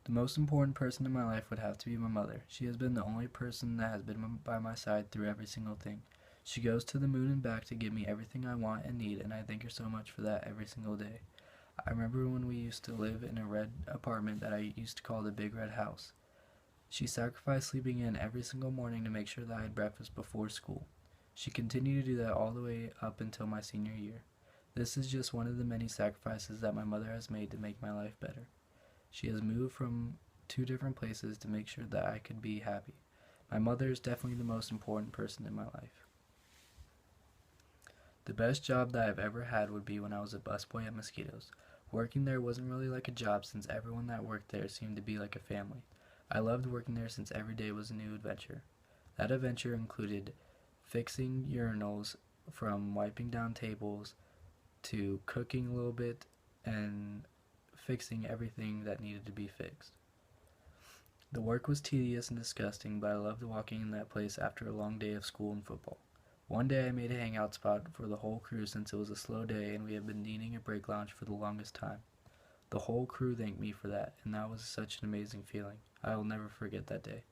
The most important person in my life would have to be my mother. She has been the only person that has been by my side through every single thing. She goes to the moon and back to give me everything I want and need, and I thank her so much for that every single day. I remember when we used to live in a red apartment that I used to call the Big Red House. She sacrificed sleeping in every single morning to make sure that I had breakfast before school. She continued to do that all the way up until my senior year. This is just one of the many sacrifices that my mother has made to make my life better. She has moved from two different places to make sure that I could be happy. My mother is definitely the most important person in my life. The best job that I've ever had would be when I was a busboy at Mosquitoes. Working there wasn't really like a job since everyone that worked there seemed to be like a family. I loved working there since every day was a new adventure. That adventure included fixing urinals, from wiping down tables to cooking a little bit and fixing everything that needed to be fixed. The work was tedious and disgusting, but I loved walking in that place after a long day of school and football. One day I made a hangout spot for the whole crew since it was a slow day and we had been needing a break lounge for the longest time. The whole crew thanked me for that, and that was such an amazing feeling. I will never forget that day.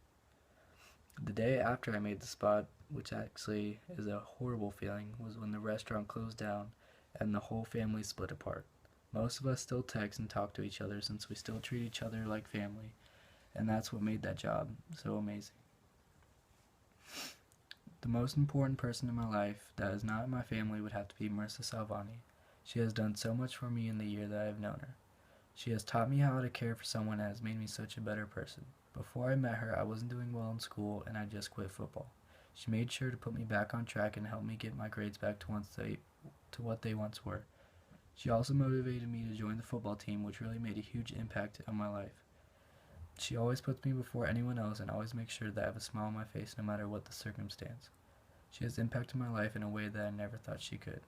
The day after I made the spot, which actually is a horrible feeling, was when the restaurant closed down and the whole family split apart. Most of us still text and talk to each other since we still treat each other like family, and that's what made that job so amazing. The most important person in my life that is not in my family would have to be Marissa Salvani. She has done so much for me in the year that I have known her. She has taught me how to care for someone and has made me such a better person. Before I met her, I wasn't doing well in school and I just quit football. She made sure to put me back on track and help me get my grades back to what they once were. She also motivated me to join the football team, which really made a huge impact on my life. She always puts me before anyone else and always makes sure that I have a smile on my face no matter what the circumstance. She has impacted my life in a way that I never thought she could.